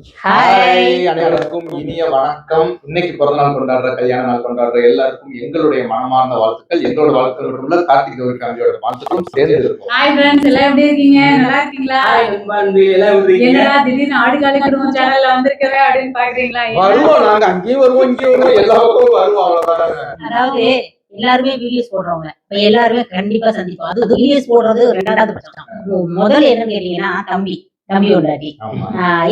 Hi அனைவருக்கும் இனிய வணக்கம். இன்னைக்கு பிறந்த நாள் கொண்டாடுற, கல்யாண நாள் கொண்டாடுற எல்லாருக்கும் எங்களுடைய மனமார்ந்த வாழ்த்துக்கள். எங்களோட வாழ்த்துக்கள் மட்டும் இல்ல, கார்த்திக் கௌரி ஃபேமிலியோட வாழ்த்துக்களும் சேர்ந்து இருக்கும். ஹாய் ஃப்ரெண்ட்ஸ், எல்லாம் எப்படி இருக்கீங்க? நல்லா இருக்கீங்களா? என்னடா திடீர்னு ஆடுகாலி குடும்பம் சேனல்ல வந்திருக்கவே அப்படின்னு பாக்குறீங்களா? வருவோம், நாங்க அங்கேயும் வருவோம், இங்கேயும் வருவோம், எல்லாருக்கும் வருவோம், அவ்வளவுதாங்க. அதாவது எல்லாருமே வீடியோஸ் போடுறவங்க இப்ப எல்லாருமே கண்டிப்பா சந்திப்போம். அது வீடியோஸ் போடுறது ரெண்டாவது பட்சம். முதல்ல என்னன்னு கேட்டீங்கன்னா தம்பி உண்டாட்டி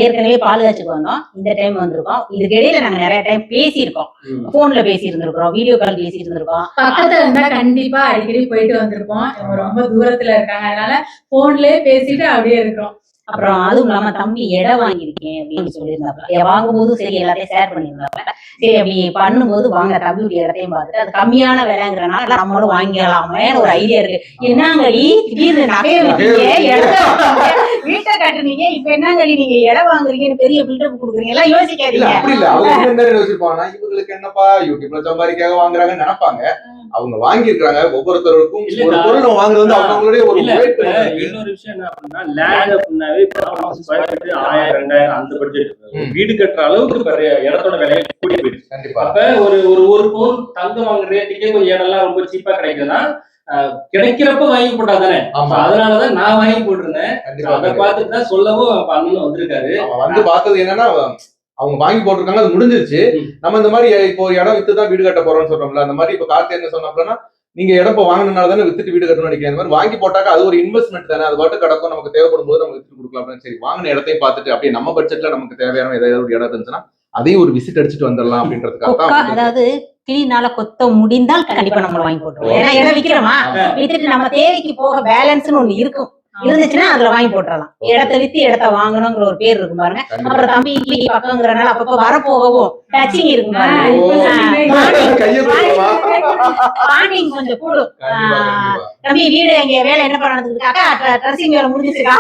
ஏற்கனவே பால் காய்ச்சிக்கு வந்தோம். இந்த டைம் வந்திருக்கோம். இதுக்கு இடையில நாங்க நிறைய டைம் பேசியிருக்கோம். போன்ல பேசி இருந்திருக்கோம், வீடியோ கால் பேசி இருந்திருக்கோம். பக்கத்துல இருந்தா கண்டிப்பா அடிக்கடி போயிட்டு வந்திருப்போம். ரொம்ப தூரத்துல இருக்காங்க, அதனால போன்லயே பேசிட்டு அப்படியே இருக்கோம். அப்புறம் அதுவும் இல்லாம தம்பி இடம் வாங்கியிருக்கேன் அப்படின்னு சொல்லியிருந்தாப்ல. வாங்கும்போது சரி எல்லாத்தையும் ஷேர் பண்ணியிருந்தாப்ல. சரி அப்படி பண்ணும்போது வாங்க தம்பியுடைய இடத்தையும் பார்த்துட்டு அது கம்மியான விலைங்கிறனால நம்மளும் வாங்கிடலாமே ஒரு ஐடியா இருக்கு. என்னங்கடி திடீர்னு நகையை விட்டீங்க, வீட்டை கட்டுனீங்க, இப்ப என்னங்கடி நீங்க இடம் வாங்குறீங்கன்னு பெரிய பில்டப் கொடுக்குறீங்க, எல்லாம் யோசிக்காதீங்க. அப்படி இல்ல, அவங்க என்ன யோசிப்பாங்கன்னா இவங்களுக்கு என்னப்பா யூடியூப்ல சம்பாதிக்காக வாங்குறாங்கன்னு நினைப்பாங்க. அவங்க வாங்கியிருக்காங்க. ஒவ்வொருத்தருக்கும் ஒரு பொருள் வாங்குறது வந்து அவங்களுடைய ஒரு இன்னொரு விஷயம் என்ன அப்படின்னா, லேண்ட் அப்படின்னாவே 1000 2000 அந்த பட்ஜெட் வீடு கட்டுற அளவுக்கு இடத்தோட விலை கூடி போயிடுச்சு. கண்டிப்பா. அப்ப ஒரு பவுன் தங்கம் வாங்குற ரேட்டுக்கே கொஞ்சம் இடம் எல்லாம் ரொம்ப சீப்பா கிடைக்குதுன்னா கிடைக்கிறப்ப வாங்கி போட்டாதானே. அதனாலதான் நான் வாங்கி போட்டிருந்தேன். அதை பார்த்துட்டு தான் சொல்லவும் அண்ணன் வந்திருக்காரு. வந்து பார்த்தது என்னன்னா, அவங்க வாங்கி போட்டிருக்காங்க, அது முடிஞ்சிருச்சு. நம்ம இந்த மாதிரி இப்போ இடம் வித்துதான் வீடு கட்ட போறோம்னு சொல்றோம்ல, அந்த மாதிரி இப்ப கார்த்தி என்ன சொன்னோம்னா, நீங்க இடம் இப்போ வாங்கினால தானே வித்துட்டு வீடு கட்டணும்னு நினைக்கிறேன். அந்த மாதிரி வாங்கி போட்டாக்க அது ஒரு இன்வெஸ்ட்மெண்ட் தானே, அது பாட்டு கிடக்கும், நமக்கு தேவைப்படும் போது நம்ம வித்துட்டு கொடுக்கலாம். சரி, வாங்கின இடத்தையும் பார்த்துட்டு அப்படியே நம்ம பட்ஜெட்ல நமக்கு தேவையான ஏதாவது ஒரு இடம் இருந்துச்சுன்னா அதையும் ஒரு விசிட் அடிச்சுட்டு வந்துடலாம் அப்படின்றதுக்காக. அதாவது கிளினால கொத்த முடிந்தால் கண்டிப்பா நம்ம வாங்கி போட்டுருவோம். ஏன்னா இடம் விக்கிறோமா, வித்துட்டு நம்ம தேவைக்கு போக பேலன்ஸ்னு ஒண்ணு இருக்கும், இருந்துச்சுன்னா அதுல வாங்கி போட்டுறலாம். இடத்த வித்து இடத்த வாங்கணுங்கிற ஒரு பேர் இருக்கும் பாருங்க. அப்புறம் தம்பி பக்கங்கிறனால அப்பப்ப வரப்போகவும் டச்சிங் இருக்கும் பாண்டிங் கொஞ்சம் கூடும். தம்பி வீடு எங்க வேலை என்ன பண்ணதுக்காக ட்ரெஸ்ஸிங் வேலை முடிஞ்சிருக்கா.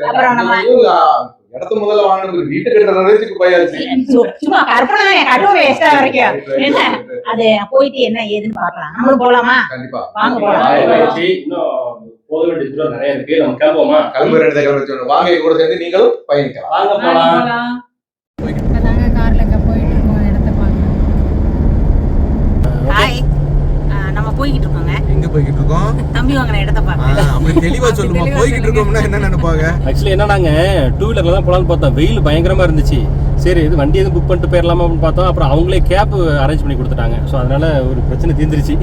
அப்புறம் நம்ம இடத்த முதல்ல வாங்கினது வீட்டு கட்டுறதுக்கு போயாச்சு. சும்மா கற்பனை கட்டுவோம் எக்ஸ்ட்ரா வரைக்கும். என்ன அது போயிட்டு என்ன ஏதுன்னு பாக்கலாம். நம்மளும் போலாமா? கண்டிப்பா வாங்க போலாம். இன்னும் போக வேண்டிய தூரம் நிறைய இருக்கு. நம்ம கிளம்புவோமா? கிளம்பு வாங்க, கூட சேர்ந்து நீங்களும் பயணிக்கலாம். வாங்க போலாம். கார்ல போயிட்டு இருக்கோம், இடத்த பாக்கலாம். ஹாய், நம்ம போய்கிட்டு இருக்கோங்க. எங்க போய்கிட்டு இருக்கோம்? தம்பி வாங்கின இடத்த பாக்க. அப்படி தெளிவா சொல்லுமா, போய்கிட்டு இருக்கோம்னா என்ன நினைப்பாங்க? ஆக்சுவலி என்ன, நாங்க 2 வீலர்ல தான் போலான்னு பார்த்தோம். வெயில் பயங்கரமா இருந்துச்சு. சரி, இது வண்டி எதுவும் புக் பண்ணிட்டு போயிடலாமா அப்படின்னு பார்த்தோம். அப்புறம் அவங்களே கேப் அரேஞ்ச் பண்ணி கொடுத்துட்டாங்க. ஸோ அதனால ஒரு பிரச்சனை தீர்ந்துருச்சு.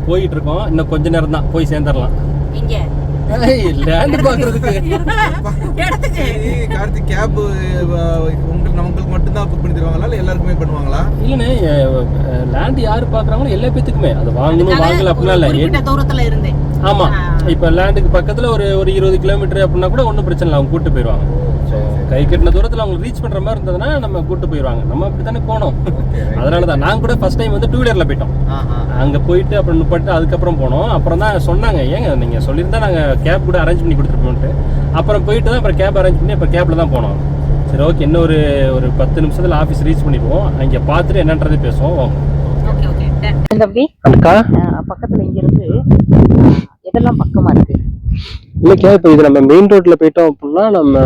போயிட்டு இருக்கோம், இன்னும் கொஞ்ச நேரம் தான் போய் சேர்ந்துடலாம். இங்க லேண்ட் பாக்குறதுக்கு கார்த்திக் கேப் உங்களுக்கு மட்டும் தான் புக் பண்ணி தருவாங்களா, இல்ல எல்லாருக்குமே பண்ணுவாங்களா? இல்லண்ணே, லேண்ட் யாரு பாக்குறாங்களோ எல்லா பேத்துக்குமே. அது வாங்கணும் வாங்கல அப்படின்னா இல்ல, தூரத்துல இருந்தேன். ஆமா, இப்ப லேண்டுக்கு பக்கத்துல ஒரு 20 கிலோமீட்டர் அப்படின்னா கூட ஒன்றும் பிரச்சனை இல்லை, அவங்க கூட்டு போயிடுவாங்க. கை கட்டின தூரத்துல அவங்க ரீச் பண்ற மாதிரி இருந்ததுன்னா நம்ம கூட்டு போயிடுவாங்க. நம்ம அப்படித்தானே போனோம். அதனாலதான் நாங்க கூட ஃபர்ஸ்ட் டைம் வந்து 2 வீலர்ல போயிட்டோம். அங்க போயிட்டு அப்புறம் நிப்பாட்டு அதுக்கப்புறம் போனோம். அப்புறம் தான் சொன்னாங்க, ஏங்க நீங்க சொல்லியிருந்தா நாங்க கேப் கூட அரேஞ்ச் பண்ணி கொடுத்துருப்போம்ட்டு. அப்புறம் போயிட்டு தான் அப்புறம் கேப் அரேஞ்ச் பண்ணி அப்புறம் கேப்ல தான் போனோம். சரி, ஓகே, இன்னும் ஒரு 10 நிமிஷத்துல ஆஃபீஸ் ரீச் பண்ணிடுவோம். அங்கே பார்த்துட்டு என்னன்றது பேசுவோம். பக்கத்துல இங்க இருந்து இதெல்லாம் பக்கமா இருக்கு இல்லைக்கா. இப்போ இது நம்ம மெயின் ரோட்ல போயிட்டோம் அப்படின்னா நம்ம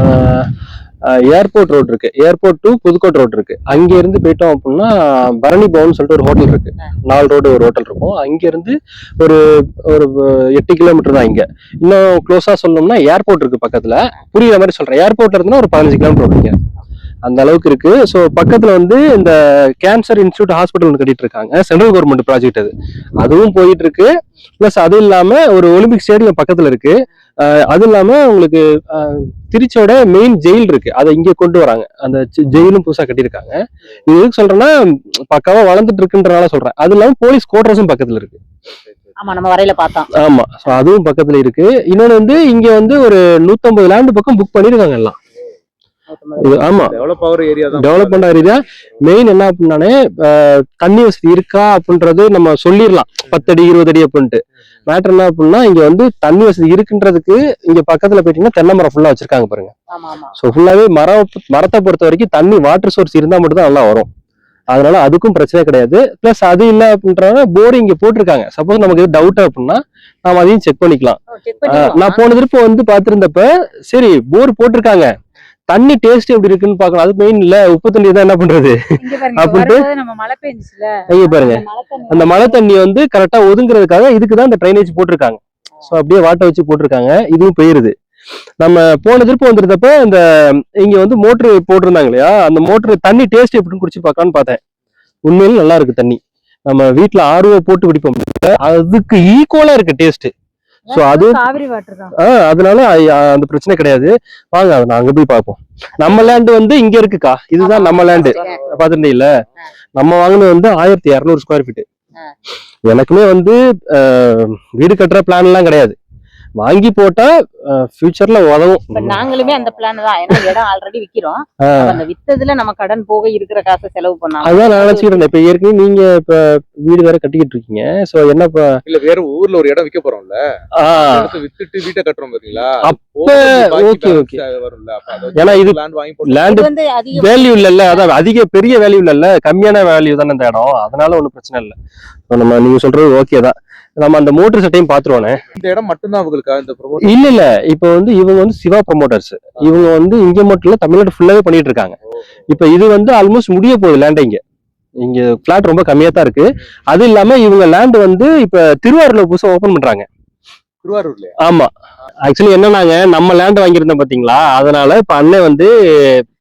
ஏர்போர்ட் ரோட் இருக்கு, ஏர்போர்ட் டு புதுக்கோட்டை ரோட் இருக்கு. அங்க இருந்து போயிட்டோம் அப்படின்னா பரணி பவன் சொல்லிட்டு ஒரு ஹோட்டல் இருக்கு. 4 ரோடு ஒரு ஹோட்டல் இருக்கும். அங்க இருந்து ஒரு 8 கிலோமீட்டர் தான். இங்க இன்னும் க்ளோஸா சொல்லணும்னா ஏர்போர்ட் இருக்கு பக்கத்துல. புரியுற மாதிரி சொல்றேன், ஏர்போர்ட்ல இருந்தா ஒரு 15 கிலோமீட்டர் வருவீங்க, அந்த அளவுக்கு இருக்கு. ஸோ பக்கத்துல வந்து இந்த கேன்சர் இன்ஸ்டியூட் ஹாஸ்பிட்டல் ஒன்று கட்டிட்டு இருக்காங்க, சென்ட்ரல் கவர்மெண்ட் ப்ராஜெக்ட் அது, அதுவும் போயிட்டு இருக்கு. பிளஸ் அது இல்லாம ஒரு ஒலிம்பிக் ஸ்டேடியம் பக்கத்துல இருக்கு. அது இல்லாம உங்களுக்கு திருச்சியோட மெயின் ஜெயில் இருக்கு, அதை இங்க கொண்டு வராங்க. அந்த ஜெயிலும் புதுசா கட்டியிருக்காங்க. இது எதுக்கு சொல்றேன்னா, பக்காவா வளர்ந்துட்டு இருக்குன்றனால சொல்றேன். அது இல்லாம போலீஸ் குவார்டர்ஸும் பக்கத்துல இருக்கு. ஆமா, நம்ம வரையில பார்த்தோம். ஆமா, அதுவும் பக்கத்துல இருக்கு. இன்னொன்னு வந்து இங்க வந்து ஒரு 150 லேண்ட் பக்கம் புக் பண்ணிருக்காங்க எல்லாம். ஆமா, டெவலப்மெண்ட் ஏரியா. மெயின் என்ன அப்படின்னானே, தண்ணி வசதி இருக்கா அப்படின்றது நம்ம சொல்லிடலாம், 10 அடி 20 அடி அப்படின்ட்டு. மேட்டர் என்ன அப்படின்னா, இங்க வந்து தண்ணி வசதி இருக்குன்றதுக்கு இங்க பக்கத்துல போயிட்டீங்கன்னா தென்னை மரம் ஃபுல்லா வச்சிருக்காங்க பாருங்க. ஸோ ஃபுல்லாவே மரத்தை பொறுத்த வரைக்கும் தண்ணி வாட்டர் சோர்ஸ் இருந்தா மட்டும் தான் நல்லா வரும். அதனால அதுக்கும் பிரச்சனை கிடையாது. பிளஸ் அது இல்ல அப்படின்றத போர் இங்க போட்டிருக்காங்க. சப்போஸ் நமக்கு எது டவுட் அப்படின்னா நாம அதையும் செக் பண்ணிக்கலாம். நான் போன திருப்ப வந்து பாத்திருந்தப்ப சரி போர் போட்டிருக்காங்க, தண்ணி டேஸ்ட் எப்படி இருக்குன்னு பாக்கலாம். அது மெயின் இல்ல, உப்பு தண்ணி தான் என்ன பண்றது அப்படின்ட்டு நம்ம மழை பெஞ்சுச்சுல, ஐயா பாருங்க அந்த மழை தண்ணி வந்து கரெக்டா ஒதுங்குறதுக்காக இதுக்குதான் இந்த ட்ரைனேஜ் போட்டிருக்காங்க. சோ அப்படியே வாட்டை வச்சு போட்டிருக்காங்க. இதுவும் போயிருது. நம்ம போன திருப்ப வந்துருந்தப்ப இந்த இங்க வந்து மோட்டர் போட்டிருந்தாங்க இல்லையா, அந்த மோட்டர் தண்ணி டேஸ்ட் எப்படின்னு குடிச்சு பார்க்கலான்னு பார்த்தேன். உண்மையிலும் நல்லா இருக்கு தண்ணி. நம்ம வீட்டுல ஆர்வ போட்டு குடிப்போம், அதுக்கு ஈக்குவலா இருக்கு டேஸ்ட். சோ அது காவிரி வாட்டர் தான். அதனால அந்த பிரச்சனை கிடையாது. வாங்க அதை அங்க போய் பார்ப்போம். நம்ம லேண்ட் வந்து இங்க இருக்குக்கா, இதுதான் நம்ம லேண்டு. பாத்துட்டீங்கல்ல, நம்ம வாங்கினது வந்து 1200 ஸ்கொயர் ஃபீட். எனக்குமே வந்து வீடு கட்டுற பிளான் எல்லாம் கிடையாது. வாங்கி போட்டா ஃபியூச்சர்ல உதவும். நாங்களுமே அந்த பிளான் தான். ஏன்னா இடம் ஆல்ரெடி விக்கிறோம். அந்த வித்ததுல நம்ம கடன் போக இருக்கிற காசை செலவு பண்ணலாம். அதான் நான் நினைச்சுக்கிட்டு இருந்தேன். இப்ப ஏற்கனவே நீங்க இப்ப வீடு வேற கட்டிக்கிட்டு இருக்கீங்க. சோ என்ன இல்ல வேற ஊர்ல ஒரு இடம் விற்க போறோம்ல, வித்துட்டு வீட்டை கட்டுறோம் பாத்தீங்களா, அப்ப ஓகே ஓகே வரும்ல. ஏன்னா இது லேண்ட் வந்து வேல்யூ இல்லல்ல, அதான் அதிக பெரிய வேல்யூ இல்லல்ல, கம்மியான வேல்யூ தானே இந்த இடம். அதனால ஒண்ணும் பிரச்சனை இல்லை. நம்ம நீங்க சொல்றது ஓகே தான். நம்ம அந்த மோட்டர் செட்டையும் பாத்துருவானே. இந்த இடம் மட்டும்தான் அவங்களுக்கு இந்த ப்ரொமோட்டர் இல்ல இப்ப வந்து இவங்க வந்து சிவா ப்ரொமோட்டர்ஸ். இவங்க வந்து இங்க மட்டும் இல்ல, தமிழ்நாடு ஃபுல்லாவே பண்ணிட்டு இருக்காங்க. இப்ப இது வந்து ஆல்மோஸ்ட் முடிய போகுது லேண்ட். இங்க பிளாட் ரொம்ப கம்மியா தான் இருக்கு. அது இல்லாம இவங்க லேண்ட் வந்து இப்ப திருவாரூர்ல புதுசா ஓபன் பண்றாங்க. திருவாரூர்ல? ஆமா. ஆக்சுவலி என்னன்னாங்க, நம்ம லேண்ட் வாங்கியிருந்தோம் பாத்தீங்களா, அதனால இப்ப அண்ணன் வந்து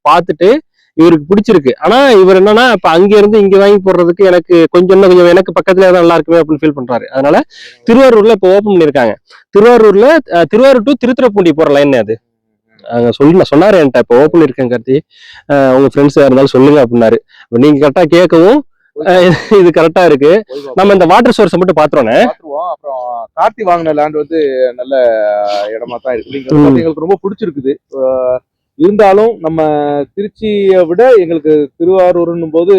பாத்துட்டு இவருக்கு பிடிச்சிருக்கு. ஆனா இவர் என்னன்னா இப்ப அங்க இருந்து இங்க வாங்கி போடுறதுக்கு எனக்கு கொஞ்சம் எனக்கு பக்கத்துல தான் நல்லா இருக்குமே அப்படின்னு ஃபீல் பண்றாரு. அதனால திருவாரூர்ல இப்ப ஓபன் பண்ணிருக்காங்க. திருவாரூர் டு திருத்துறைப்பூண்டி போற லைன் அது. அங்க சொன்னாரு என்கிட்ட, இப்ப ஓபன் இருக்கேன் கார்த்தி, உங்க ஃப்ரெண்ட்ஸ் இருந்தாலும் சொல்லுங்க அப்படின்னாரு. நீங்க கரெக்டா கேட்கவும் இது கரெக்டா இருக்கு. நம்ம இந்த வாட்டர் சோர்ஸ் மட்டும் பாத்துறோம். அப்புறம் கார்த்தி வாங்கின லேண்ட் வந்து நல்ல இடமா தான் இருக்கு. எங்களுக்கு ரொம்ப பிடிச்சிருக்குது. இருந்தாலும் நம்ம திருச்சியை விட எங்களுக்கு திருவாரூர்னும் போது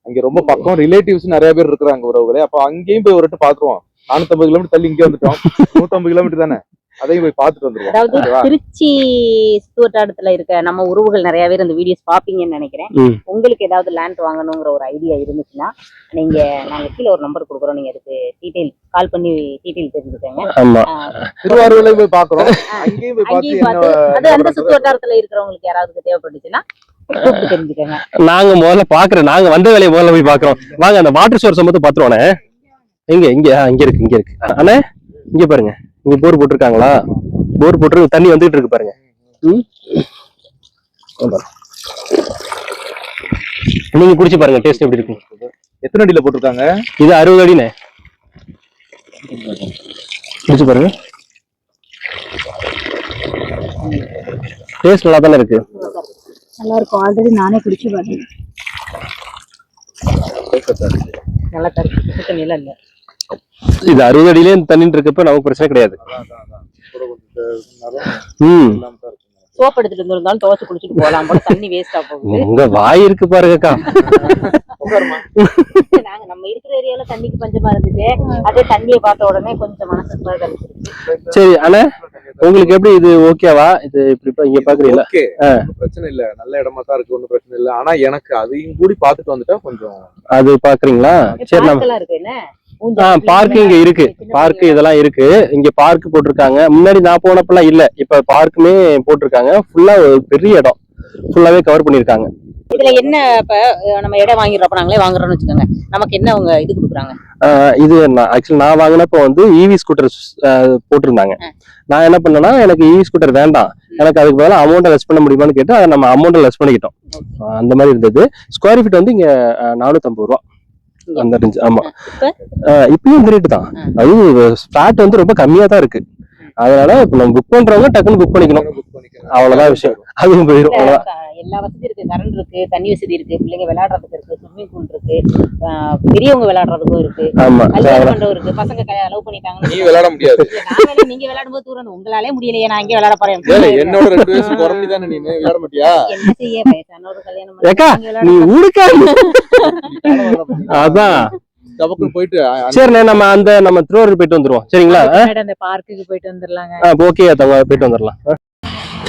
அங்க ரொம்ப பக்கம், ரிலேட்டிவ்ஸ் நிறைய பேர் இருக்கிறாங்க உறவுகளே. அப்ப அங்கேயும் போய் ஒரு பாத்துருவோம். 450 கிலோமீட்டர் தள்ளி இங்கே வந்துட்டோம். 150 கிலோமீட்டர் தானே, அதையும் போய் பார்த்துட்டு வந்துருவோம். அதாவது திருச்சி சுற்றுவட்டாரத்துல இருக்க நம்ம உறவுகள் நிறைய பேர் இந்த வீடியோஸ் பாப்பீங்கன்னு நினைக்கிறேன். உங்களுக்கு ஏதாவது லேண்ட் வாங்கணுங்கிற ஒரு ஐடியா இருந்துச்சுன்னா நாங்க கீழே ஒரு நம்பர் கொடுக்குறோம். நீங்க அதுக்கு டீடைல் கால் பண்ணி டீடைல் தெரிஞ்சுக்கோங்க. திருவாரூர்ல போய் பாக்குறோம், அங்கேயும் போய் பார்த்து அது அந்த சுற்றுவட்டாரத்துல இருக்கிறவங்களுக்கு யாராவது தேவைப்பட்டுச்சுன்னா தெரிஞ்சுக்கோங்க. நாங்க முதல்ல பாக்குறோம், நாங்க வந்த வேலையை முதல்ல போய் பாக்குறோம். வாங்க அந்த வாட்டர் சோர்ஸ் மட்டும் பாத்துருவானே. இங்க இருக்கு அண்ணே, இங்க பாருங்க, இங்க போர் போட்டிருக்காங்களா, போர் போட்டு தண்ணி வந்துட்டு இருக்கு பாருங்க. நீங்க குடிச்சு பாருங்க, டேஸ்ட் எப்படி இருக்கு. எத்தனை அடியில போட்டிருக்காங்க? இது 60 அடினே. குடிச்சு பாருங்க, டேஸ்ட் நல்லா தானே இருக்கு. நல்லா இருக்கும். ஆல்ரெடி நானே குடிச்சு பார்த்தேன். நல்லா தண்ணி இல்ல. இது 60 அடியிலே தண்ணிட்டு இருக்கப்ப நமக்கு பிரச்சனை கிடையாது. சோப் எடுத்துட்டு இருந்தாலும் துவைச்சு குடிச்சிட்டு போகலாம் போல, தண்ணி வேஸ்டா போகுது. உங்க வாய் இருக்கு பாருங்கக்கா. நாங்க நம்ம இருக்கிற ஏரியால தண்ணிக்கு பஞ்சமா இருந்துச்சு. அதே தண்ணியை பார்த்த உடனே கொஞ்சம் மனசு. சரி அண்ணா, உங்களுக்கு எப்படி இது ஓகேவா? இது இப்படி இங்க பாக்குறீங்களா? பிரச்சனை இல்ல, நல்ல இடமா தான் இருக்கு, ஒன்னும் பிரச்சனை இல்ல. ஆனா எனக்கு அதையும் கூடி பாத்துட்டு வந்துட்டா கொஞ்சம் அது பாக்குறீங்களா? சரி, நம்ம பார்க்கிங் இருக்கு, பார்க் இதெல்லாம் இருக்கு. இங்க பார்க் போட்டிருக்காங்க. முன்னாடி நான் போனப்பெல்லாம் இல்ல, இப்ப பார்க்குமே போட்டிருக்காங்க. ஃபுல்லா பெரிய இடம், ஃபுல்லாவே கவர் பண்ணிருக்காங்க. இதுல என்ன, இப்ப நம்ம இடம் வாங்கிடுறப்ப நாங்களே வாங்குறோம்னு வச்சுக்கோங்க, நமக்கு என்ன அவங்க இது கொடுக்குறாங்க? இது ஆக்சுவலி நான் வாங்கினப்ப வந்து இவி ஸ்கூட்டர் போட்டிருந்தாங்க. நான் என்ன பண்ணேன்னா, எனக்கு இவி ஸ்கூட்டர் வேண்டாம், எனக்கு அதுக்கு பதிலாக அமௌண்ட்டை லெஸ் பண்ண முடியுமான்னு கேட்டு அதை நம்ம அமௌண்ட்டை லெஸ் பண்ணிக்கிட்டோம். அந்த மாதிரி இருந்தது. ஸ்கொயர் ஃபீட் வந்து இங்க 450 ரூபா அந்த ரேஞ்ச். ஆமா, இப்பயும் இந்த ரேட்டு தான். அது ஸ்டார்ட் வந்து ரொம்ப கம்மியா தான் இருக்கு. அதனால இப்ப நம்ம புக் பண்றவங்க டக்குன்னு புக் பண்ணிக்கணும், அவ்வளவுதான் விஷயம். அதுவும் போயிடும். எல்லா வசதி இருக்கு, கரண்ட் இருக்கு, தண்ணி வசதி இருக்கு, பிள்ளைங்க விளையாடுறதுக்கு இருக்கு, ஸ்விம்மிங் பூல் இருக்கு, பெரியவங்க விளையாடுறதுக்கும் இருக்கு, கல்யாணம் மண்டபம் இருக்கு. பசங்க லவ் பண்ணிட்டாங்க, நீ விளையாட முடியாது. நீங்க விளையாடும் போது தூரம் உங்களாலே முடியலையே, நான் இங்கே விளையாட போறேன். என்னோட 2 வயசு குறைஞ்சி தானே நீ விளையாட மாட்டியா? என்ன செய்ய, வயசானவரு கல்யாணம் நீ உடுக்கா. அதான் போயிட்டு சரிண்ணே, நம்ம திருவாரூர் போயிட்டு வந்துருவோம். சரிங்களா? அந்த பார்க்குக்கு போயிட்டு வந்துடலாங்க. ஓகே, போயிட்டு வந்துடலாம்.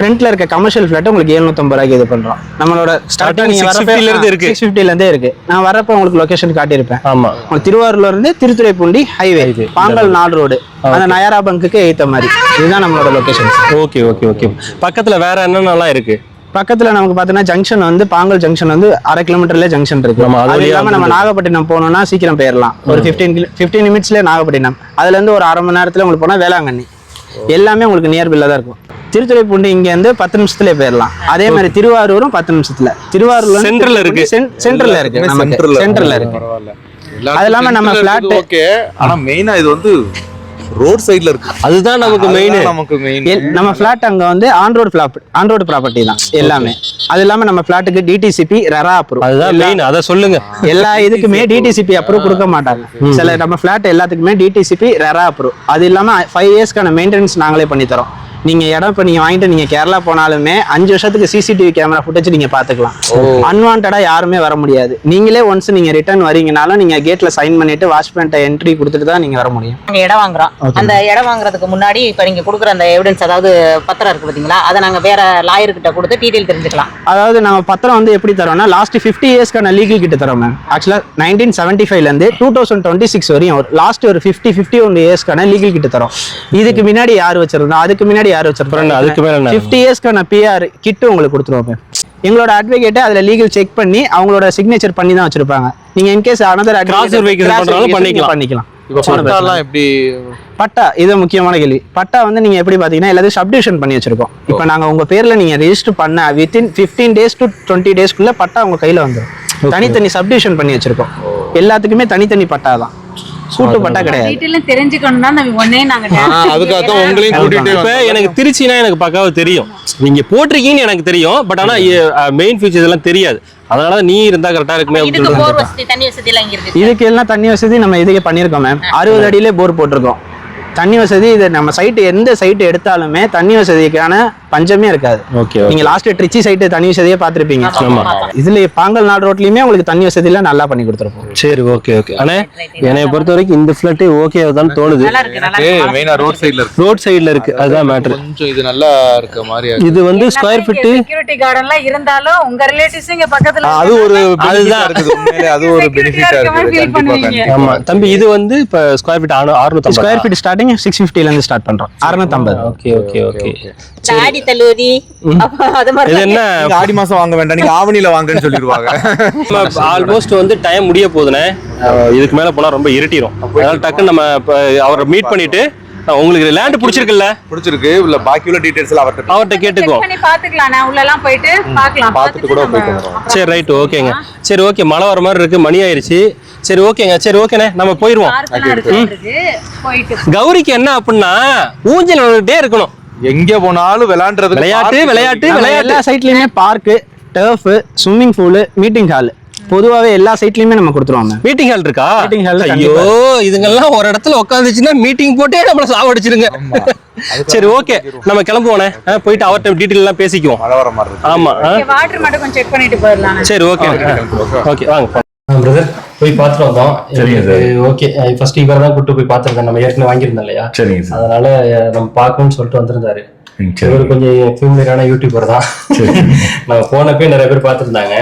ஃப்ரண்ட்ல இருக்க கமர்ஷியல் ஃபிளாட் உங்களுக்கு 750 ரூபாய்க்கு இது பண்றோம். நம்மளோட ஸ்டார்டிங் நீங்க 650 ல இருந்து இருக்கு. 650 ல இருந்தே இருக்கு. நான் வரப்ப உங்களுக்கு லொகேஷன் காட்டியிருப்பேன். ஆமா, திருவாரூர்ல இருந்து திருத்துறைப்பூண்டி ஹைவே பாங்கல் 4 ரோடு அந்த நயாரா பங்குக்கு ஏத்த மாதிரி இதுதான் நம்மளோட லொகேஷன். Okay okay okay. பக்கத்துல வேற என்னென்னலாம் இருக்கு? பக்கத்துல நமக்கு பாத்தீங்கன்னா ஜங்ஷன் வந்து பாங்கல் ஜங்ஷன் வந்து 1/2 கிலோமீட்டர்ல ஜங்ஷன் இருக்கு. அது இல்லாம நம்ம நாகப்பட்டினம் போனோம்னா சீக்கிரம் போயிடலாம். ஒரு 15 நிமிட்ஸ்ல நாகப்பட்டினம். அதுல இருந்து ஒரு அரை மணி நேரத்துல உங்களுக்கு போனா வேளாங்கண்ணி. எல்லாமே உங்களுக்கு நியர்பைல தான் இருக்கும். திருத்துறைப்பூண்டி இங்க இருந்து 10 நிமிஷத்துல போயிடலாம். அதே மாதிரி திருவாரூரும் 10 நிமிஷத்துல. திருவாரூர்ல சென்ட்ரல்ல இருக்கு. சென்ட்ரல்ல இருக்கு. சென்ட்ரல்ல இருக்கு. அது இல்லாம நம்ம பிளாட் ஓகே. ஆனா மெயினா இது வந்து ரோட் சைடுல இருக்கு. அதுதான் நமக்கு மெயின். நம்ம பிளாட் அங்க வந்து ஆன் ரோடு ப்ராப்பர்ட்டி தான் எல்லாமே. அது இல்லாம நம்ம பிளாட்டுக்கு டிடிசிபி ரெரா அப்ரூவ். அதுதான் மெயின். அத சொல்லுங்க. எல்லா இதுக்குமே டிடிசிபி அப்ரூவ் கொடுக்க மாட்டாங்க. சில நம்ம பிளாட் எல்லாத்துக்குமே டிடிசிபி ரெரா அப்ரூவ். அது இல்லாம 5 இயர்ஸ்க்கான மெயின்டெனன்ஸ் நாங்களே பண்ணி தரோம். நீங்க இடம் இப்ப நீங்க வாங்கிட்டு நீங்க கேரளா போனாலுமே 5 வருஷத்துக்கு சிசிடிவி கேமரா ஃபுட்டேஜ் நீங்க பாத்துக்கலாம். அன்வான்டா யாருமே வர முடியாது. நீங்களே ஒன்ஸ் நீங்க ரிட்டர்ன் வரீங்கனாலும் நீங்க கேட்ல சைன் பண்ணிட்டு வாட்ச்மேன்ட்ட என்ட்ரி கொடுத்துட்டு தான் நீங்க வர முடியும். நாங்க இடம் வாங்குறோம். அந்த இடம் வாங்குறதுக்கு முன்னாடி இப்ப நீங்க கொடுக்குற அந்த எவிடன்ஸ், அதாவது பத்திரம் இருக்கு பாத்தீங்களா, அதை நாங்க வேற லாயர் கிட்ட கொடுத்து டீடைல் தெரிஞ்சுக்கலாம். அதாவது நம்ம பத்திரம் வந்து எப்படி தரோம்னா லாஸ்ட் 50 இயர்ஸ்க்கான லீகல் கிட்ட தரோம் மேம். ஆக்சுவலா 1975ல இருந்து 2026 வரையும் லாஸ்ட் ஒரு 51 இயர்ஸ்க்கான லீகல் கிட்ட தரோம். இதுக்கு முன்னாடி யார் வச்சிருந்தோம், அதுக்கு முன்னாடி யார் வச்சிருப்பாங்க, அதுக்கு மேல 50 இயர்ஸ்க்கான பிஆர் கிட் உங்களுக்கு கொடுத்துருவோம். எங்களோட அட்வொகேட் அதுல லீகல் செக் பண்ணி அவங்களோட சிக்னேச்சர் பண்ணி தான் வச்சிருப்பாங்க. நீங்க இன்கேஸ் அனதர் பண்ணிக்கலாம். இப்ப பட்டாலாம் எப்படி? பட்டா இது முக்கியமான கேள்வி. பட்டா வந்து நீங்க எப்படி பாத்தீங்கன்னா எல்லாத்தையும் சப்டிவிஷன் பண்ணி வச்சிருக்கோம். இப்போ நாங்க உங்க பேர்ல நீங்க ரெஜிஸ்டர் பண்ண வித்தின் 15 days to 20 daysக்குள்ள பட்டா உங்க கையில வந்துடும். தனித்தனி சப்டிவிஷன் பண்ணி வச்சிருக்கோம். எல்லாத்துக்குமே தனித்தனி பட்டா தான், கூட்டு பட்டா கிடையாது. டீடைல் தெரிஞ்சுக்கணும்னா நம்ம ஒண்ணே நாங்க அதுக்காக தான் உங்களையும் கூட்டிட்டு இப்ப எனக்கு திருச்சினா எனக்கு பக்காவா தெரியும். நீங்க போட்டிருக்கீங்கன்னு எனக்கு தெரியும். பட் ஆனா மெயின் ஃபீச்சர்ஸ் எல்லாம் தெரியாது. அதனால நீ இருந்தா கரெக்டா இருக்குமே அப்படின்னு இதுக்கு போர் சொல்லிட்டு வசதி, தண்ணி வசதி எல்லாம் இங்க இருக்கு. இதுக்கு எல்லாம் தண்ணி வசதி நம்ம இதுக்கே பண்ணியிருக்கோம் மேம். 60 அடியிலே போர் போட்டிருக்கோம். தண்ணி வசதி இது நம்ம சைட்டு எந்த சைட்டு எடுத்தாலுமே தண்ணி வசதிக்கான பஞ்சமே இருக்காது. ஓகே. நீங்க லாஸ்ட் ட்ரிச்சி சைட்டு தண்ணி வசதியே பார்த்திருப்பீங்க. இதுல பாங்கல் 4 ரோட்லயுமே உங்களுக்கு தண்ணி வசதி எல்லாம் நல்லா பண்ணி கொடுத்துருப்போம். சரி, ஓகே ஓகே. ஆனா என்னைய பொறுத்த வரைக்கும் இந்த ஃபிளாட்டே ஓகே தான் தோணுது. மெயினா ரோட் சைடுல இருக்கு. ரோட் சைடுல இருக்கு, அதுதான் மேட்டர். கொஞ்சம் இது நல்லா இருக்க மாதிரி. இது வந்து ஸ்கொயர் ஃபீட் செக்யூரிட்டி கார்டெல்லாம் இருந்தாலும் உங்க ரிலேட்டிவ்ஸ் இங்க பக்கத்துல அது ஒரு அதுதான் இருக்குது. உண்மையிலே அது ஒரு பெனிஃபிட்டா இருக்குது. கண்டிப்பா. ஆமா தம்பி, இது வந்து இப்ப square feet 650. Square feet starting 650 ல இருந்து ஸ்டார்ட் பண்றோம். 650. Okay okay okay. ஆடி தள்ளுவதி அது மாதிரி இது என்ன நீங்க ஆடி மாசம் வாங்க வேண்டாம், நீங்க ஆவணியில வாங்கன்னு சொல்லிடுவாங்க. ஆல்மோஸ்ட் வந்து டைம் முடிய போகுதுனே. இதுக்கு மேல போனா ரொம்ப இருட்டிரும். அதனால டக்குன்னு நம்ம அவரை மீட் பண்ணிட்டு, உங்களுக்கு லேண்ட் பிடிச்சிருக்குல்ல, பிடிச்சிருக்கு இல்ல பாக்கி உள்ள டீடைல்ஸ் எல்லாம் அவர்கிட்ட கேட்டுக்குவோம். பண்ணி பாத்துக்கலாம். நான் உள்ள எல்லாம் போயிட்டு பார்க்கலாம். பார்த்துட்டு கூட போயிட்டு வரோம். சரி ரைட், ஓகேங்க. சரி ஓகே, மழை வர மாதிரி இருக்கு, மணி ஆயிருச்சு. சரி ஓகேங்க, சரி ஓகேண்ணே, நம்ம போயிருவோம். போயிட்டு கௌரிக்கு என்ன அப்படின்னா ஊஞ்சல் விளையாட்டே இருக்கணும். எங்க போனாலும் விளையாடுறது, விளையாட்டு எல்லா சைட்லயுமே park, turf, swimming pool, meeting hall பொதுவாவே எல்லா சைட்லயுமே நம்ம கொடுத்துருவோம். மீட்டிங் ஹால் இருக்கா? Meeting hall. ஐயோ, இதுங்கெல்லாம் ஒரு இடத்துல உட்காந்துச்சுன்னா மீட்டிங் போட்டே நம்மள சாவடிச்சிருங்க. சரி ஓகே, நம்ம கிளம்புவோனே. போயிட்டு அவர்கிட்ட டீடைல் எல்லாம் பேசிக்குவோம். மழை வர மாதிரி இருக்கு. ஆமா, வாட்டர் மட்டும் கொஞ்சம் செக் பண்ணிட்டு போயிடலாம். சரி ஓகே ஓகே, வாங்க பிரதர். போய் பார்த்துட்டு வந்தோம். ஓகே, ஃபர்ஸ்ட் இவர் தான் கூட்டு போய் பார்த்துருந்தேன். நம்ம ஏற்கனவே வாங்கியிருந்தோம் இல்லையா? சரிங்க சார். அதனால நம்ம பார்க்கணும்னு சொல்லிட்டு வந்திருந்தாரு. இவர் கொஞ்சம் ஃபேமிலியரான யூடியூபர் தான். நம்ம போனப்பே நிறைய பேர் பார்த்துருந்தாங்க.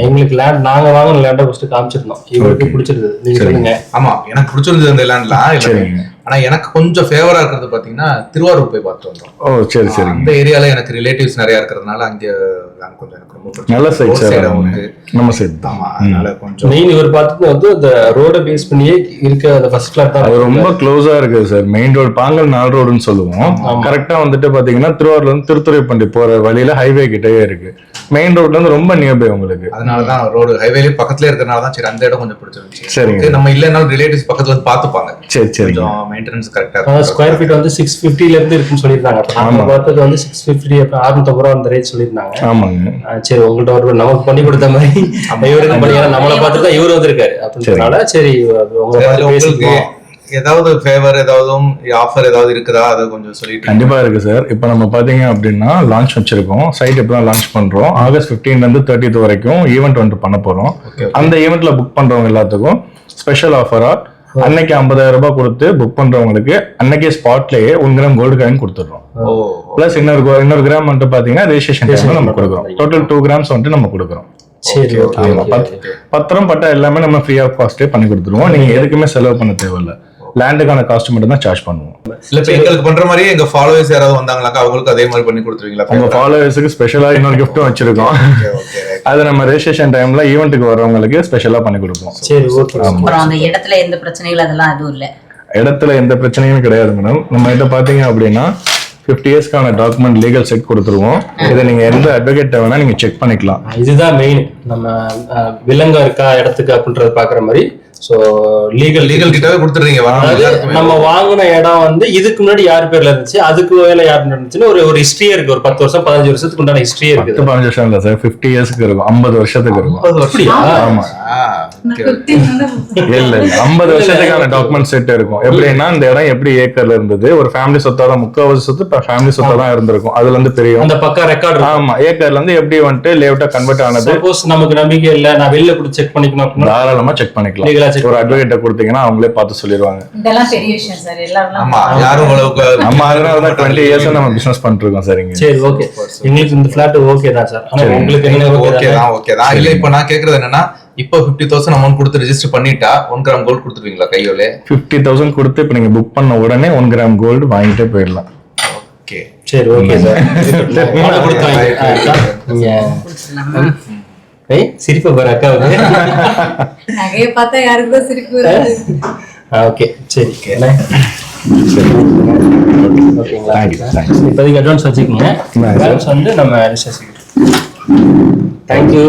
எங்களுக்கு லேண்ட், நாங்க வாங்கின லேண்டை ஃபர்ஸ்ட் காமிச்சிருந்தோம். இவருக்கு பிடிச்சிருந்தது. நீங்க சொல்லுங்க. ஆமா, எனக்கு பிடிச்சிருந்தது அந்த லேண்ட்லாம். ஆனா எனக்கு கொஞ்சம் ஃபேவரா இருக்கிறது பாத்தீங்கன்னா திருவாரூர் போய் பார்த்து வந்தோம். ஓ சரி சரி. அந்த ஏரியால எனக்கு ரிலேட்டிவ்ஸ் நிறைய இருக்கிறதுனால அங்க கொஞ்சம் எனக்கு ரொம்ப பிடிச்சது. நல்ல சைட் சார். நம்ம சைட் தான். ஆமா, அதனால கொஞ்சம் மெயின் இவர் பார்த்தது வந்து அந்த ரோட பேஸ் பண்ணியே இருக்க அந்த ஃபர்ஸ்ட் ஃபிளாட் தான். அது ரொம்ப க்ளோஸா இருக்குது சார். மெயின் ரோடு பாங்கல் 4 ரோடுன்னு சொல்லுவோம். கரெக்டா வந்துட்டு பாத்தீங்கன்னா திருவாரூர்ல இருந்து திருத்துறைப்பூண்டி போற வழியில ஹைவே கிட்டயே இருக்கு. மெயின் ரோட்ல இருந்து ரொம்ப நியர்பை உங்களுக்கு. அதனாலதான் ரோடு ஹைவேல பக்கத்துல இருக்கறனால தான் சரி அந்த இடம் கொஞ்சம் பிடிச்சிருந்துச்சு. சரிங்க. நம்ம இல்லனாலும் ரிலேட்டிவ்ஸ் பக்கத்துல வந்து பாத்துப்பாங்க. சரி சரி. மெயின்டெனன்ஸ் கரெக்டா இருக்கு. ஸ்கொயர் ஃபீட் வந்து 650 ல இருந்து இருக்குன்னு சொல்லிருந்தாங்க. நம்ம பார்த்தது வந்து 650 அப்புறம் 650 ரூபாய் அந்த ரேட் சொல்லிருந்தாங்க. ஆமாங்க. சரி, உங்கள்ட்ட ஒரு நமக்கு பண்ணி கொடுத்த மாதிரி இவருக்கு பண்ணி, நம்மள பார்த்துட்டு தான் இவரு வந்திருக்காரு அப்படின்றனால சரி உங்க பார்த்து பேசிக்குவோம். ஏதாவது ஃபேவர் ஏதாவது ஆஃபர் ஏதாவது இருக்குதா அதை கொஞ்சம் சொல்லிட்டு. கண்டிப்பா இருக்கு சார். இப்போ நம்ம பாத்தீங்க அப்படின்னா லான்ச் வச்சிருக்கோம். சைட் இப்பதான் லான்ச் பண்றோம். ஆகஸ்ட் 15 இருந்து 30 வரைக்கும் ஈவெண்ட் வந்து பண்ண போறோம். அந்த ஈவெண்ட்ல புக் பண்றவங்க எல்லாத்துக்கும் ஸ்பெஷல் ஆஃபரா அன்னைக்கு 50,000 ரூபாய் கொடுத்து புக் பண்றவங்களுக்கு அன்னைக்கே ஸ்பாட்லயே 1 கிராம் கோல்டு காயின் கொடுத்துடுறோம். பிளஸ் இன்னொரு கிராம் வந்துட்டு பாத்தீங்கன்னா ரெஜிஸ்ட்ரேஷன் நம்ம கொடுக்குறோம். டோட்டல் 2 கிராம்ஸ் வந்துட்டு நம்ம கொடுக்குறோம். சரி, பத்திரம் பட்டா எல்லாமே நம்ம ஃப்ரீ ஆஃப் காஸ்டே பண்ணி கொடுத்துருவோம். நீங்க எதுக்குமே செலவு பண்ண தேவையில்லை. லேண்டுக்கான காஸ்ட் மட்டும் தான் சார்ஜ் பண்ணுவோம். இல்ல இப்ப எங்களுக்கு பண்ற மாதிரியே எங்க ஃபாலோவர்ஸ் யாராவது வந்தாங்களாக்கா அவங்களுக்கு அதே மாதிரி பண்ணி கொடுத்துருவீங்களா? உங்க ஃபாலோவர்ஸுக்கு ஸ்பெஷலா இன்னொரு கிஃப்ட்டும் வச்சிருக்கோம். அது நம்ம ரெஜிஸ்ட்ரேஷன் டைம்ல ஈவென்ட்டுக்கு வரவங்களுக்கு ஸ்பெஷலா பண்ணி கொடுப்போம். சரி, ஓகே. அப்புறம் அந்த இடத்துல எந்த பிரச்சனைகள் அதெல்லாம் எதுவும் இல்ல. இடத்துல எந்த பிரச்சனையும் கிடையாது மேடம். நம்ம கிட்ட பாத்தீங்க அப்படின்னா 50 இயர்ஸ்க்கான டாக்குமெண்ட் லீகல் செக் கொடுத்துருவோம். இதை நீங்க எந்த அட்வொகேட் வேணா நீங்க செக் பண்ணிக்கலாம். இதுதான் மெயின். நம்ம விலங்கா இருக்கா இடத்துக்கு அப்படின்றத பாக்குற மாதிரி. சோ லீகல் கிட்டவே கொடுத்துறீங்க. நம்ம வாங்கின இடம் வந்து இதுக்கு முன்னாடி யார் பேர்ல இருந்துச்சு, அதுக்கு மேல யார் இருந்துச்சுன்னு ஒரு ஹிஸ்டரியே இருக்கு. ஒரு 10 வருஷம் 15 வருஷத்துக்கு உண்டான ஹிஸ்டரியே இருக்கு. 15 வருஷம் இல்ல சார், 50 இயர்ஸ்க்கு இருக்கும். 50 வருஷத்துக்கு இருக்கும். ஆமா இல்ல 50 வருஷத்துக்கான டாக்குமெண்ட் செட் இருக்கும். எப்படின்னா இந்த இடம் எப்படி ஏக்கர்ல இருந்தது, ஒரு ஃபேமிலி சொத்தா தான், 3/4 சொத்து ஃபேமிலி சொத்தா தான் இருந்திருக்கும். அதுல இருந்து தெரியும் அந்த பக்கா ரெக்கார்ட். ஆமா, ஏக்கர்ல இருந்து எப்படி வந்துட்டு லேஅவுட்டா கன்வெர்ட் ஆனது. சப்போஸ் நமக்கு நம்பிக்கை இல்ல, நான் வெளில கூட செக் பண்ணிக்கணும், தாராளமா செக் பண்ணிக்கலாம். ஒரு அட்வொகேட்ட கொடுத்தீங்கன்னா அவங்களே பார்த்து சொல்லிடுவாங்க. இதெல்லாம் பெரிய விஷயம் சார். எல்லாரும் ஆமா, யாரும் நம்ம அதனால தான் 20 இயர்ஸ் நம்ம பிசினஸ் பண்ணிட்டு இருக்கோம் சார் இங்க. சரி, ஓகே. உங்களுக்கு இந்த ஃபிளாட் ஓகே தான் சார். ஆனா உங்களுக்கு என்ன ஓகே தான். இல்ல இப்ப நான் கேக்குறது என்னன்னா, இப்போ 50,000 அமௌண்ட் கொடுத்து ரெஜிஸ்டர் பண்ணிட்டா 1 கிராம் கோல்டு கொடுத்துருவீங்களா கையோல? 50,000 கொடுத்து இப்ப நீங்க புக் பண்ண உடனே 1 கிராம் கோல்டு வாங்கிட்டே போயிடலாம். ஓகே, சரி, ஓகே சார். சிரிப்பு பாரு அக்காவுக்கு. நகையை பார்த்தா யாருக்கும் சிரிப்பு வராது. ஓகே, சரி. இப்போதைக்கு அட்வான்ஸ் வச்சுக்கோங்க. அட்வான்ஸ் வந்து நம்ம தேங்க்யூ.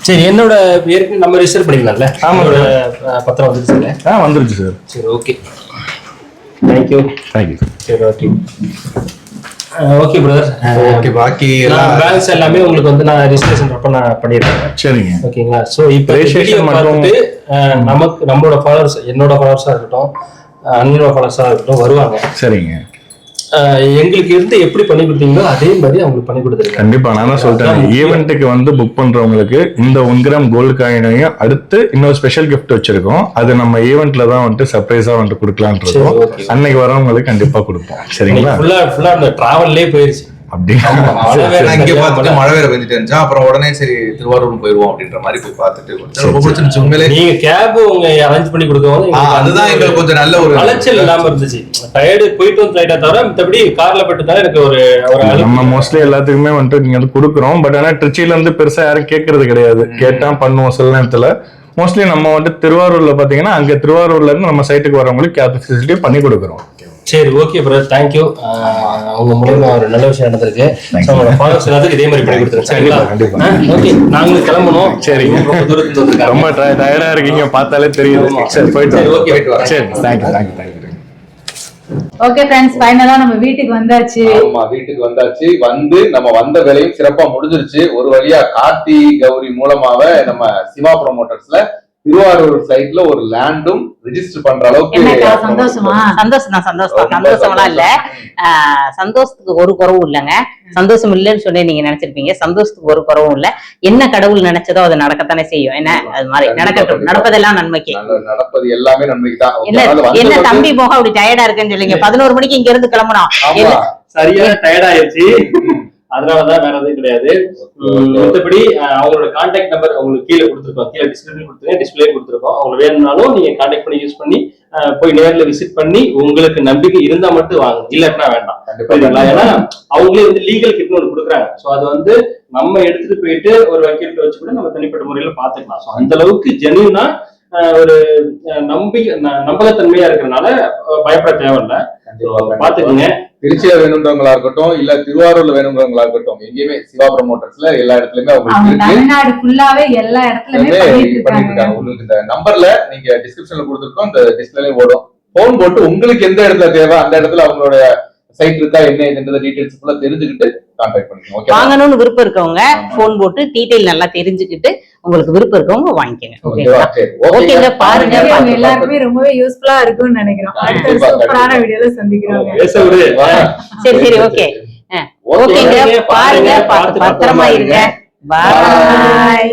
சரி, என்னோட ஏற்கனவே நம்ம ரிஜிஸ்டர் பண்ணிக்கலாம்ல? ஆமாம், பத்திரம் வந்துருச்சு. வந்துருச்சு சார். சரி, ஓகே. தேங்க்யூ. சரி, ஓகே. Okay brother. ஓகே, பாக்கி பேலன்ஸ் எல்லாமே உங்களுக்கு வந்து நான் ரெஜிஸ்ட்ரேஷன் நான் பண்ணிடுறேன். சரிங்க, ஓகேங்களா? ஸோ இப்போ ரெஜிஸ்ட்ரேஷன் பார்த்துட்டு நமக்கு நம்மளோட ஃபாலோவர்ஸ், என்னோட ஃபாலோவர்ஸா இருக்கட்டும், அண்ணனோட ஃபாலோவர்ஸா இருக்கட்டும் வருவாங்க. சரிங்க. எங்களுக்கு இருந்து எப்படி பண்ணி கொடுத்தீங்களோ அதே மாதிரி அவங்களுக்கு பண்ணி கொடுத்துருக்கேன். கண்டிப்பா நான் தான் சொல்லிட்டேன். ஈவெண்ட்டுக்கு வந்து புக் பண்றவங்களுக்கு இந்த 1 கிராம் கோல்டு காயினையும் அடுத்து இன்னொரு ஸ்பெஷல் கிஃப்ட் வச்சிருக்கோம். அது நம்ம ஈவெண்ட்ல தான் வந்துட்டு சர்ப்ரைஸா வந்துட்டு கொடுக்கலான் இருக்கோம். அன்னைக்கு வரவங்களுக்கு கண்டிப்பா கொடுப்போம். சரிங்களா? ஃபுல்லா அந்த டிராவல்லே போயிருச்சு. அப்படி இங்க பார்த்துட்டு மழை வேற பெஞ்சிட்டு இருந்துச்சா, அப்புறம் உடனே சரி திருவாரூர் போயிருவோம் அப்படின்ற மாதிரி போய் பார்த்துட்டு ரொம்ப பிடிச்சிருந்துச்சு உண்மையிலே. நீங்க கேப் உங்க அரேஞ்ச் பண்ணி கொடுக்கவும் அதுதான் எங்களுக்கு கொஞ்சம் நல்ல ஒரு அலைச்சல் இல்லாம இருந்துச்சு. டயர்டு போயிட்டு வந்து ரைட்டா தவிர மத்தபடி கார்ல போயிட்டு தான் எனக்கு ஒரு நம்ம மோஸ்ட்லி எல்லாத்துக்குமே வந்துட்டு நீங்க கொடுக்குறோம். பட் ஆனா திருச்சியில இருந்து பெருசா யாரும் கேட்கறது கிடையாது. கேட்டா பண்ணுவோம் சில நேரத்துல. மோஸ்ட்லி நம்ம வந்துட்டு திருவாரூர்ல பாத்தீங்கன்னா அங்க திருவாரூர்ல இருந்து நம்ம சைட்டுக்கு வரவங்களுக்கு கேப் ஃபெசிலிட்டி பண்ணி கொடுக்குறோம். சரி, ஓகே பிரதர், தேங்க்யூ. உங்க மூலமா ஒரு நல்ல விஷயம் நடந்திருக்கு. உங்களோட ஃபாலோவர்ஸ் எல்லாத்துக்கும் இதே மாதிரி பண்ணி கொடுத்துருங்க. கண்டிப்பா. ஓகே, நாங்களும் கிளம்பணும். சரிங்க, ரொம்ப தூரத்துல வந்துருக்காங்க. ரொம்ப டயர்டா இருக்கீங்க பார்த்தாலே தெரியுது. சரி, போயிட்டு ஓகே, சரி, தேங்க்யூ. ஓகே ஃப்ரெண்ட்ஸ், ஃபைனலா நம்ம வீட்டுக்கு வந்தாச்சு. ஆமா, வீட்டுக்கு வந்தாச்சு. வந்து நம்ம வந்த வேலையும் சிறப்பா முடிஞ்சிருச்சு. ஒரு வழியா கார்த்தி கௌரி மூலமாவே நம்ம சிவா ப்ரோமோட்டர்ஸ்ல திருவாரூர் சைட்ல ஒரு லேண்டும் ரெஜிஸ்டர் பண்ற அளவுக்கு சந்தோஷம்லாம் இல்ல. சந்தோஷத்துக்கு ஒரு குறவும் இல்லைங்க. சந்தோஷம் இல்லைன்னு சொல்லி நீங்க நினைச்சிருப்பீங்க. சந்தோஷத்துக்கு ஒரு குறவும் இல்ல. என்ன கடவுள் நினைச்சதோ அது நடக்கத்தானே செய்யும். என்ன அது மாதிரி நடக்கட்டும். நடப்பதெல்லாம் நன்மைக்கு. நடப்பது எல்லாமே நன்மைக்கு தான். என்ன தம்பி போக அப்படி டயர்டா இருக்குன்னு சொல்லிங்க. 11 மணிக்கு இங்க இருந்து கிளம்பணும். சரியா டயர்ட் ஆயிடுச்சு. அதனாலதான் வேற எதுவும் கிடையாது. மற்றபடி அவங்களோட கான்டாக்ட் நம்பர் உங்களுக்கு கீழே கொடுத்துருக்கோம். கீழே டிஸ்பிளே கொடுத்துருக்கோம். அவங்க வேணும்னாலும் நீங்க கான்டாக்ட் பண்ணி யூஸ் பண்ணி போய் நேர்ல விசிட் பண்ணி உங்களுக்கு நம்பிக்கை இருந்தா மட்டும் வாங்க, இல்லன்னா வேண்டாம். ஏன்னா அவங்களே வந்து லீகல் கிட்னு ஒன்று கொடுக்குறாங்க. ஸோ அது வந்து நம்ம எடுத்துட்டு போயிட்டு ஒரு வக்கீல்கிட்ட வச்சு கூட நம்ம தனிப்பட்ட முறையில பாத்துக்கலாம். ஸோ அந்த அளவுக்கு ஜென்யூனா ஒரு நம்பகத்தன்மையா இருக்கிறதுனால பயப்பட தேவையில்லை. பாத்துக்கோங்க. திருச்சியில வேணும்ன்றவங்களா இருக்கட்டும், இல்ல திருவாரூர்ல வேணும்ன்றவங்களா இருக்கட்டும், எங்கேயுமே சிவா ப்ரோமோட்டர்ஸ்ல எல்லா இடத்துலயுமே தமிழ்நாடு ஃபுல்லாவே எல்லா இடத்துலயுமே பண்ணிட்டு இருக்காங்க. உங்களுக்கு இந்த நம்பர்ல நீங்க டிஸ்கிரிப்ஷன்ல கொடுத்துருக்கோம், இந்த டிஸ்பிளேலயும் ஓடும். போன் போட்டு உங்களுக்கு எந்த இடத்துல தேவை அந்த இடத்துல அவங்களோட சைட் இருக்கா என்ன ஏதுன்றத டீடைல்ஸ் ஃபுல்லா தெரிஞ்சுக்கிட்டு கான்டாக்ட் பண்ணிக்கோங்க. வாங்கணும்னு விருப்பம் இருக்கவங்க போன் போட்டு டீடைல் நல்லா தெரிஞ்சுக்கிட்டு உங்களுக்கு விருப்பம் இருக்கவங்க வாங்கிக்கங்க. ஓகேங்க, பாருங்க. எல்லாருக்குமே ரொம்பவே யூஸ்ஃபுல்லா இருக்கும்னு நினைக்கிறோம். அடுத்த சூப்பரான வீடியோல சந்திக்கிறோம். சரி, ஓகே. ஓகேங்க, பாருங்க, பத்திரமா இருங்க. பாய்.